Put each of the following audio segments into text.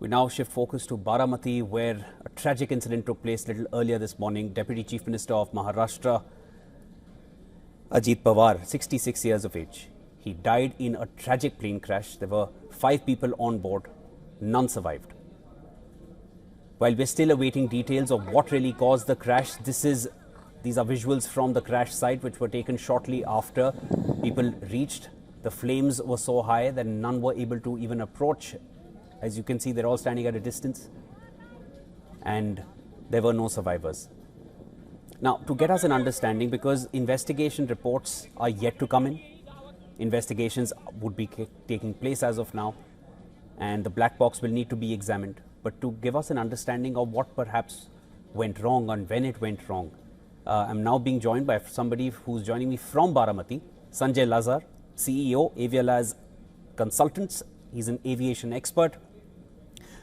We now shift focus to Baramati, where a tragic incident took place a little earlier this morning. Deputy Chief Minister of Maharashtra, Ajit Pawar, 66 years of age. He died in a tragic plane crash. There were 5 people on board. None survived. While we're still awaiting details of what really caused the crash, these are visuals from the crash site which were taken shortly after people reached. The flames were so high that none were able to even approach. As you can see, they're all standing at a distance, and there were no survivors. Now, to get us an understanding, because investigation reports are yet to come in, investigations would be taking place as of now, and the black box will need to be examined. But to give us an understanding of what perhaps went wrong and when it went wrong, I'm now being joined by somebody who's joining me from Baramati, Sanjay Lazar, CEO, Avialaz Consultants. He's an aviation expert.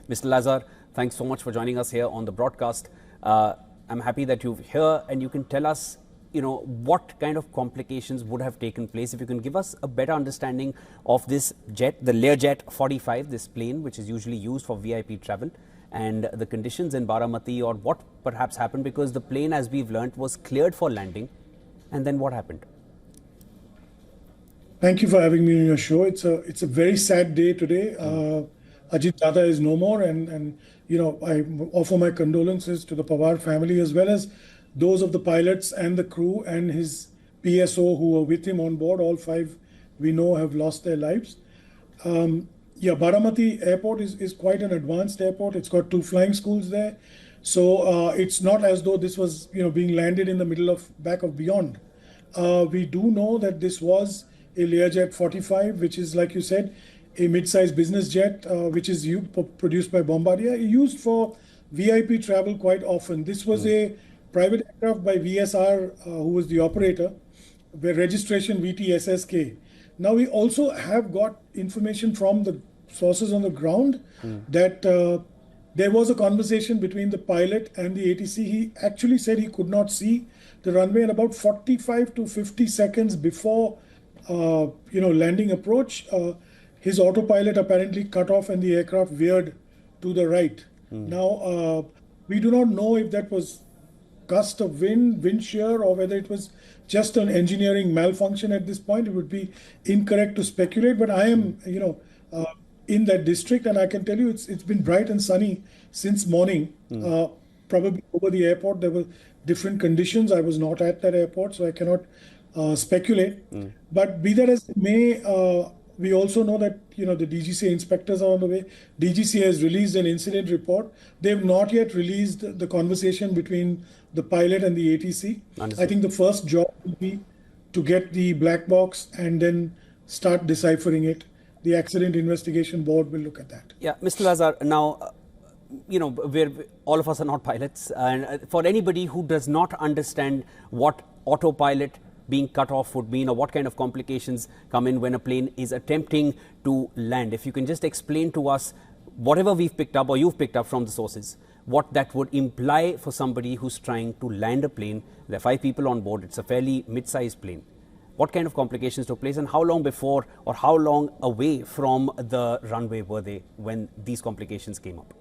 Mr. Lazar, thanks so much for joining us here on the broadcast. I'm happy that you're here and you can tell us, what kind of complications would have taken place. If you can give us a better understanding of this jet, the Learjet 45, this plane, which is usually used for VIP travel, and the conditions in Baramati, or what perhaps happened, because the plane, as we've learnt, was cleared for landing. And then what happened? Thank you for having me on your show. It's a very sad day today. Ajit Dada is no more, and I offer my condolences to the Pawar family, as well as those of the pilots and the crew and his PSO who were with him on board. All 5 we know have lost their lives. Baramati airport is quite an advanced airport. It's got 2 flying schools there. So it's not as though this was being landed in the middle of back of beyond. We do know that this was a Learjet 45, which is, like you said, a mid-sized business jet, which is produced by Bombardier, used for VIP travel quite often. This was a private aircraft by VSR, who was the operator, where registration VTSSK. Now, we also have got information from the sources on the ground that there was a conversation between the pilot and the ATC. He actually said he could not see the runway, and about 45 to 50 seconds before landing approach, his autopilot apparently cut off and the aircraft veered to the right. Now, we do not know if that was gust of wind shear, or whether it was just an engineering malfunction at this point. It would be incorrect to speculate, but I am, in that district, and I can tell you it's been bright and sunny since morning. Probably over the airport there were different conditions. I was not at that airport, so I cannot speculate. But be that as it may, we also know that the DGCA inspectors are on the way. DGCA has released an incident report. They have not yet released the conversation between the pilot and the ATC. Understood. I think the first job will be to get the black box and then start deciphering it. The Accident Investigation Board will look at that. Yeah, Mr. Lazar, now, all of us are not pilots. And for anybody who does not understand what autopilot being cut off would mean, or what kind of complications come in when a plane is attempting to land, if you can just explain to us whatever we've picked up or you've picked up from the sources, what that would imply for somebody who's trying to land a plane. There are 5 people on board. It's a fairly mid-sized plane. What kind of complications took place, and how long before or how long away from the runway were they when these complications came up?